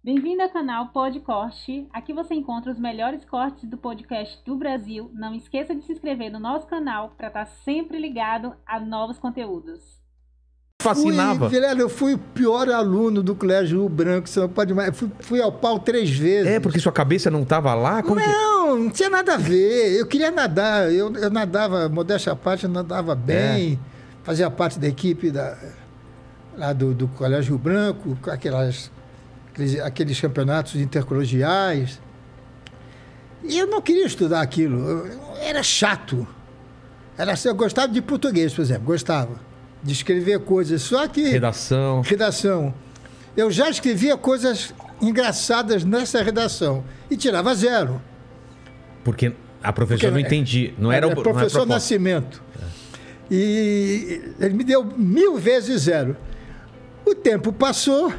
Bem-vindo ao canal Podcorte. Aqui você encontra os melhores cortes do podcast do Brasil. Não esqueça de se inscrever no nosso canal para estar sempre ligado a novos conteúdos. Fascinava. Eu fui o pior aluno do Colégio Rio Branco, você não pode mais. Fui ao pau 3 vezes. É, porque sua cabeça não estava lá? Não tinha nada a ver. Eu queria nadar. Eu nadava, modéstia à parte, eu nadava bem. Fazia parte da equipe lá do Colégio Rio Branco, com aqueles campeonatos intercolegiais. E eu não queria estudar aquilo. Era chato. Eu gostava de português, por exemplo. Gostava de escrever coisas. Só que... Redação. Eu já escrevia coisas engraçadas nessa redação. E tirava 0. Porque a professora não entendia. Não era o professor Nascimento. E ele me deu 1000 vezes 0. O tempo passou.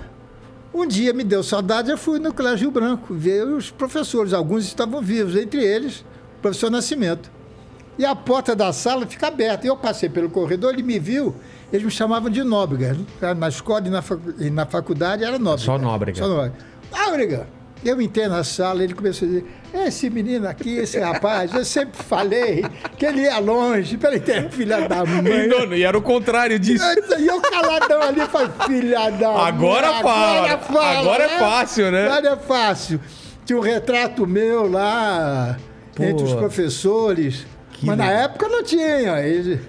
Um dia me deu saudade, eu fui no Colégio Rio Branco ver os professores. Alguns estavam vivos, entre eles o professor Nascimento. E a porta da sala fica aberta. Eu passei pelo corredor, ele me viu, eles me chamavam de Nóbrega. Na escola e na faculdade era Nóbrega. Só Nóbrega. Nóbrega! Eu entrei na sala, ele começou a dizer: esse menino aqui, esse rapaz, eu sempre falei que ele ia longe, para ele ter filha da mãe. E era o contrário disso. E eu caladão ali, falei: filha da mãe. Agora fala. Agora é fácil, né? Agora é fácil. Tinha um retrato meu lá, entre os professores. Mas na época não tinha.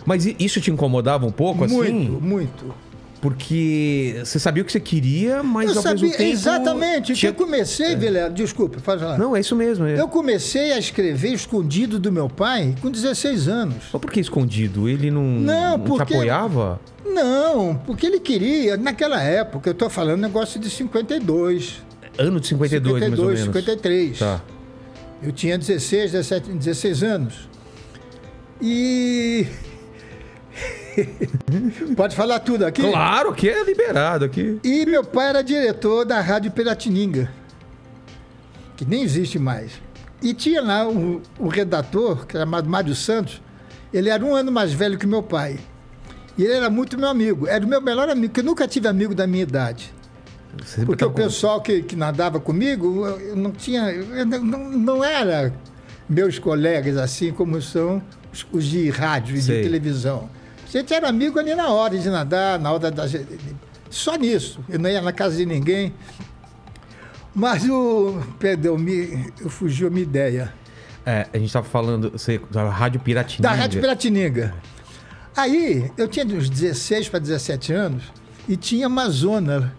Mas isso te incomodava um pouco, assim? Muito. Porque você sabia o que você queria, mas ao mesmo tempo... Exatamente. Eu comecei, Vilela, desculpa, faz lá. Não, é isso mesmo. Eu comecei a escrever escondido do meu pai com 16 anos. Mas por que escondido? Ele não te apoiava? Não, porque ele queria, naquela época, eu estou falando negócio de 52. Ano de 52, mais ou menos. 53. Tá. Eu tinha 16 anos. E... Pode falar tudo aqui? Claro que é liberado aqui. E meu pai era diretor da Rádio Piratininga, que nem existe mais. E tinha lá um redator, que era chamado Mário Santos. Ele era 1 ano mais velho que meu pai. E ele era muito meu amigo. Era o meu melhor amigo, porque eu nunca tive amigo da minha idade. Porque o pessoal que nadava comigo, eu não tinha... não era meus colegas assim como são os de rádio e de televisão. A gente era amigo ali na hora de nadar, na hora da... Só nisso. Eu não ia na casa de ninguém. Mas perdão, fugiu a minha ideia. A gente estava falando da Rádio Piratininga. Da Rádio Piratininga. Aí, eu tinha uns 16 para 17 anos e tinha uma zona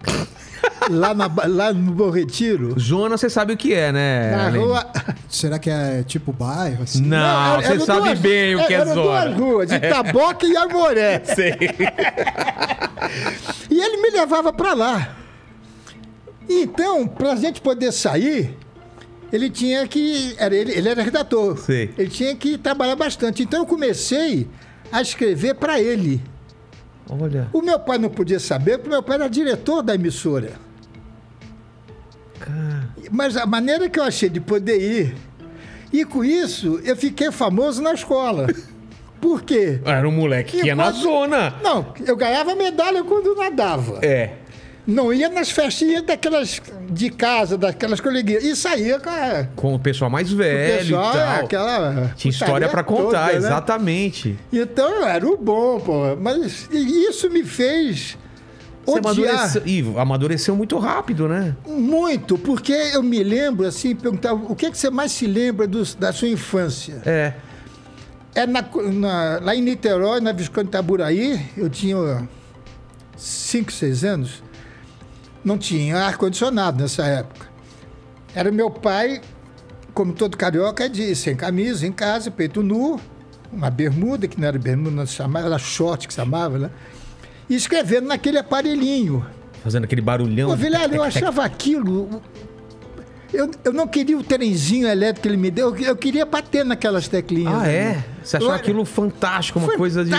lá no Bom Retiro. Zona, você sabe o que é, né? Na rua... Será que é tipo bairro? Assim? Não, você sabe bem o que é zona. Eram 2 ruas, Itaboca e Amoré. Sei. E ele me levava para lá. Então, para a gente poder sair, ele tinha que... Ele era redator. Sei. Ele tinha que trabalhar bastante. Então, eu comecei a escrever para ele. Olha. O meu pai não podia saber, porque meu pai era diretor da emissora. Mas a maneira que eu achei de poder ir... E com isso, eu fiquei famoso na escola. Por quê? Era um moleque que ia na zona. Não, eu ganhava medalha quando nadava. Não ia nas festinhas daquelas de casa, daquelas coleguinhas. E saía com o pessoal mais velho e tal. Tinha história pra contar, toda, exatamente. Né? Então eu era o bom, pô. Mas isso me fez... Você amadureceu muito rápido, né? Muito, porque eu me lembro, assim, perguntar o que você mais se lembra da sua infância? Lá em Niterói, na Visconde Itaburaí, eu tinha 5, 6 anos, não tinha ar-condicionado nessa época. Era meu pai, como todo carioca, sem camisa, em casa, peito nu, uma bermuda, que não era bermuda, não se chamava, era short que se chamava, né? E escrevendo naquele aparelhinho. Fazendo aquele barulhão. Pô, Vilela, eu achava aquilo... Eu não queria o trenzinho elétrico que ele me deu, eu queria bater naquelas teclinhas. Ah, é? Você achou aquilo fantástico, uma coisa de...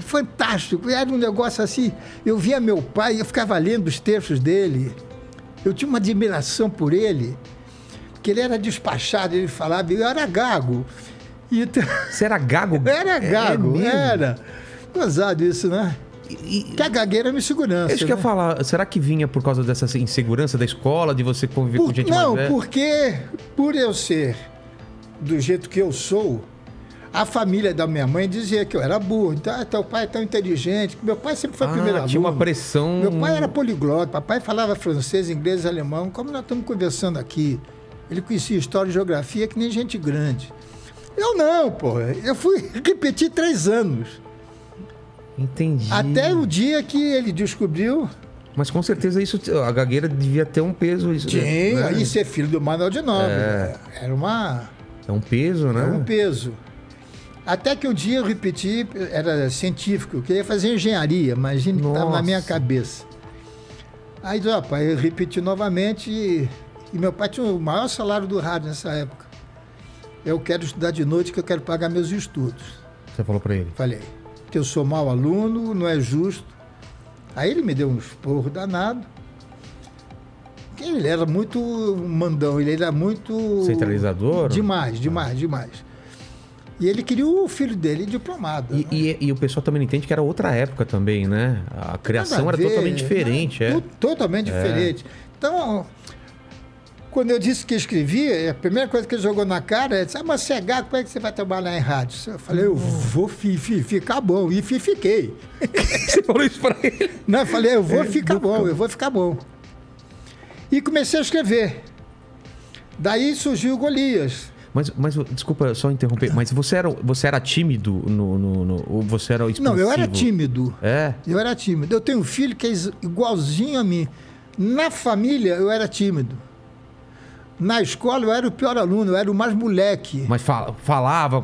Fantástico. Era um negócio assim... Eu via meu pai, eu ficava lendo os textos dele. Eu tinha uma admiração por ele, porque ele era despachado, ele falava, eu era gago. Então... Você era gago? Era gago, era. Gozado isso, né? Que a gagueira é uma insegurança. Isso que eu ia falar, será que vinha por causa dessa insegurança da escola, de você conviver com gente mais velha? Não, porque por eu ser do jeito que eu sou, a família da minha mãe dizia que eu era burro. Então, teu pai é tão inteligente. Meu pai sempre foi primeiro aluno. Tinha uma pressão... Meu pai era poliglota. Papai falava francês, inglês, alemão. Como nós estamos conversando aqui. Ele conhecia história e geografia que nem gente grande. Eu não, pô. Eu fui repetir 3 anos. Entendi. Até o dia que ele descobriu... Mas com certeza isso, a gagueira devia ter um peso. Isso, sim, né? aí ser filho do Manuel de Nobre. Era uma... É um peso, né? É um peso. Até que um dia eu repeti, era científico, eu queria fazer engenharia, imagina que estava na minha cabeça. Aí, rapaz, eu repeti novamente e meu pai tinha o maior salário do rádio nessa época. Eu quero estudar de noite, que eu quero pagar meus estudos. Você falou para ele? Falei. Que eu sou mau aluno, não é justo. Aí ele me deu um esporro danado. Ele era muito mandão, ele era muito... Centralizador? Demais. E ele queria o filho dele diplomado. E o pessoal também não entende que era outra época também, né? A criação era totalmente diferente. Totalmente diferente. Então, quando eu disse que escrevia, a primeira coisa que ele jogou na cara é: mas você é gago, como é que você vai trabalhar em rádio? Eu falei: eu vou ficar bom. E fiquei. Você falou isso pra ele? Não, eu falei: eu vou ficar bom. E comecei a escrever. Daí surgiu o Golias. Mas desculpa só interromper, mas você era tímido ou você era expansivo? Não, eu era tímido. É? Eu era tímido. Eu tenho um filho que é igualzinho a mim. Na família, eu era tímido. Na escola, eu era o pior aluno, eu era o mais moleque. Mas falava,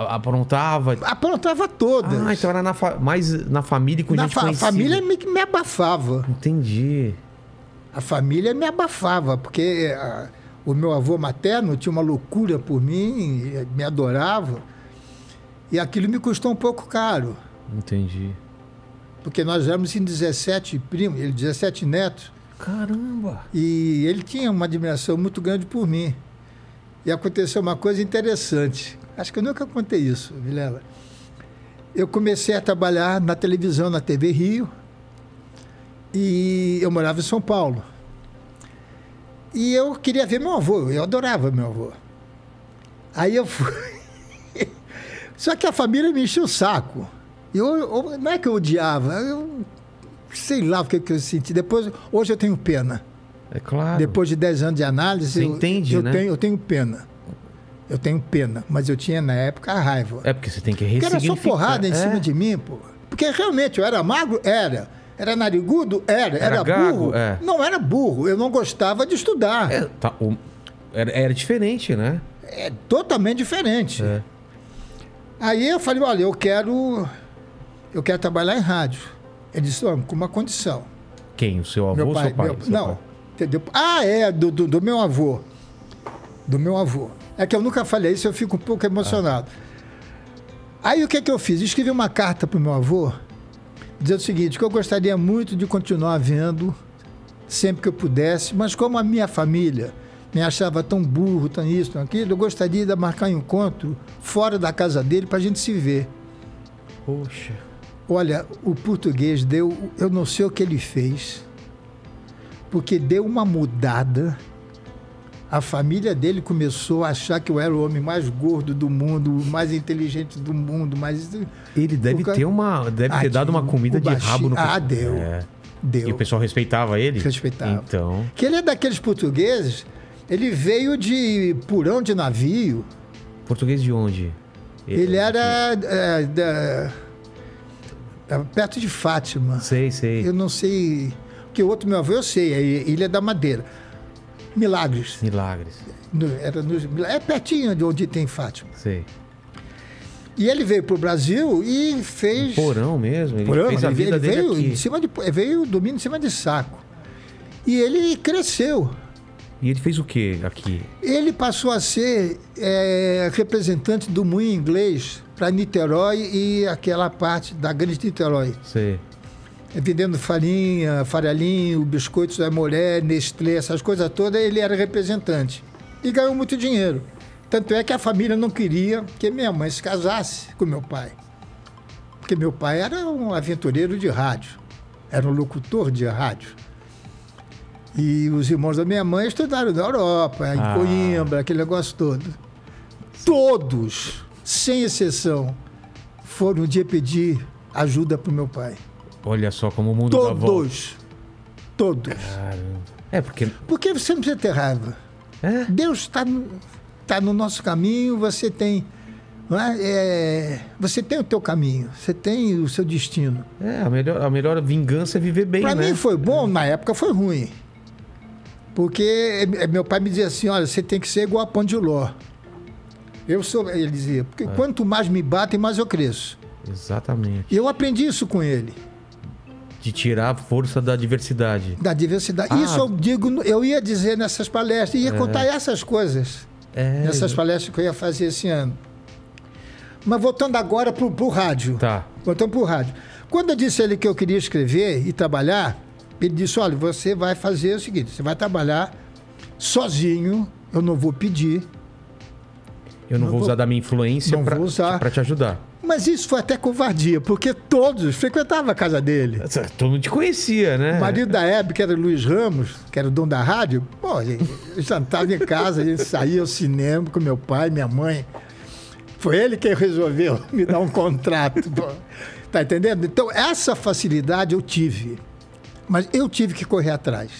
aprontava? Aprontava todas. Então era mais na família e com gente conhecida. A família me abafava. Entendi. A família me abafava, porque o meu avô materno tinha uma loucura por mim, me adorava. E aquilo me custou um pouco caro. Entendi. Porque nós éramos em 17 primos, 17 netos. Caramba! E ele tinha uma admiração muito grande por mim. E aconteceu uma coisa interessante. Acho que eu nunca contei isso, Vilela. Eu comecei a trabalhar na televisão, na TV Rio. E eu morava em São Paulo. E eu queria ver meu avô. Eu adorava meu avô. Aí eu fui... Só que a família me encheu o saco. Não é que eu odiava, eu sei lá o que eu senti. Hoje eu tenho pena. É claro. Depois de 10 anos de análise, você entende, né? Eu tenho pena. Eu tenho pena, mas eu tinha na época a raiva. É porque você tem que ressignificar. Porque era só porrada em cima de mim, pô. Porque realmente eu era magro? Era. Era narigudo? Era gago? Burro? Não era burro, eu não gostava de estudar. Era diferente, né? É totalmente diferente. É. Aí eu falei: olha, eu quero trabalhar em rádio. Ele disse: com uma condição. Quem? O seu avô ou seu pai? Não. Entendeu? Do meu avô. Do meu avô. É que eu nunca falei isso, eu fico um pouco emocionado. Aí o que eu fiz? Escrevi uma carta para o meu avô, dizendo o seguinte: que eu gostaria muito de continuar vendo sempre que eu pudesse, mas como a minha família me achava tão burro, tão isso, tão aquilo, eu gostaria de marcar um encontro fora da casa dele para a gente se ver. Poxa. Olha, o português deu... Eu não sei o que ele fez, porque deu uma mudada. A família dele começou a achar que eu era o homem mais gordo do mundo, o mais inteligente do mundo, mais... Ele deve ter dado uma comida de rabo no... Deu. Deu. E o pessoal respeitava ele? Respeitava. Então... Que ele é daqueles portugueses, ele veio de porão de navio. Português de onde? Ele era perto de Fátima. Sei. Eu não sei... Porque o outro meu avô eu sei, é Ilha da Madeira. Milagres. É pertinho de onde tem Fátima. Sei. E ele veio para o Brasil e fez... Porão mesmo? Ele fez a vida dele veio aqui. Veio dormindo em cima de saco. E ele cresceu. E ele fez o que aqui? Ele passou a ser representante do moinho inglês para Niterói e aquela parte da Grande Niterói. Sei. Vendendo farinha, farelinho, biscoitos da Moré, Nestlé, essas coisas todas, ele era representante. E ganhou muito dinheiro. Tanto é que a família não queria que minha mãe se casasse com meu pai. Porque meu pai era um aventureiro de rádio, era um locutor de rádio. E os irmãos da minha mãe estudaram na Europa, em Coimbra, aquele negócio todo. Todos, sem exceção, foram um dia pedir ajuda para o meu pai. Olha só como o mundo dá volta. Todos. Caramba. Porque você não precisa ter raiva. Deus está no nosso caminho, você tem... você tem o teu caminho, você tem o seu destino. A melhor vingança é viver bem, Pra né? mim foi bom, na época foi ruim. Porque meu pai me dizia assim, olha, você tem que ser igual a Pão de Ló. Ele dizia, porque quanto mais me batem, mais eu cresço. Exatamente. E eu aprendi isso com ele. De tirar a força da diversidade. Da diversidade. Isso eu ia dizer nessas palestras, ia contar essas coisas. Nessas palestras que eu ia fazer esse ano. Mas voltando agora pro rádio. Tá. Voltando pro rádio. Quando eu disse a ele que eu queria escrever e trabalhar, ele disse, olha, você vai fazer o seguinte, você vai trabalhar sozinho, eu não vou pedir. Eu não vou usar da minha influência para te ajudar. Mas isso foi até covardia, porque todos frequentavam a casa dele. Todo mundo te conhecia, né? O marido da Hebe, que era Luiz Ramos, que era o dono da rádio, pô, a gente jantava em casa, a gente saía ao cinema com meu pai, minha mãe. Foi ele quem resolveu me dar um contrato. Tá entendendo? Então, essa facilidade eu tive. Mas eu tive que correr atrás.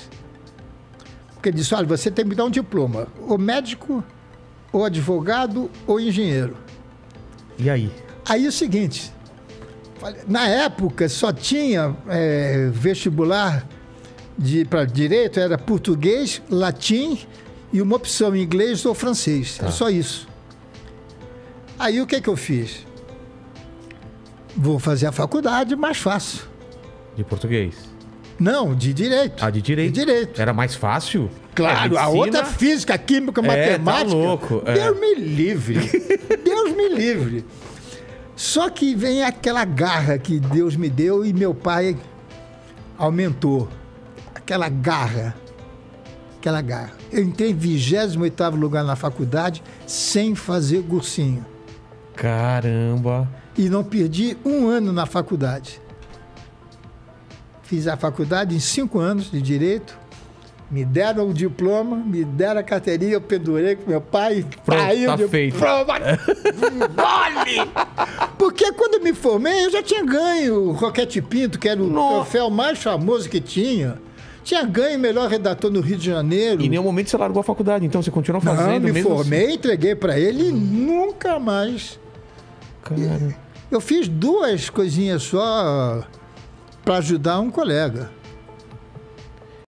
Porque ele disse, olha, você tem que me dar um diploma. Ou médico, ou advogado, ou engenheiro. E aí? Aí é o seguinte, na época só tinha vestibular para direito, era português, latim e uma opção em inglês ou francês. Era só isso. Aí o que eu fiz? Vou fazer a faculdade mais fácil. De português? Não, de direito. De direito? De direito. Era mais fácil? Claro, a outra física, química, matemática. Tá louco. Deus me livre. Deus me livre. Só que vem aquela garra que Deus me deu e meu pai aumentou. Aquela garra. Eu entrei em 28º lugar na faculdade sem fazer cursinho. Caramba! E não perdi um ano na faculdade. Fiz a faculdade em 5 anos de Direito. Me deram o diploma, me deram a carteirinha, eu pendurei com meu pai. Pronto, tá feito. Porque quando eu me formei, eu já tinha ganho o Roquete Pinto, que era o troféu mais famoso que tinha. Tinha ganho o melhor redator no Rio de Janeiro. E em nenhum momento você largou a faculdade, então você continuou fazendo? Não, me formei, entreguei para ele e nunca mais. Cara. Eu fiz 2 coisinhas só para ajudar um colega.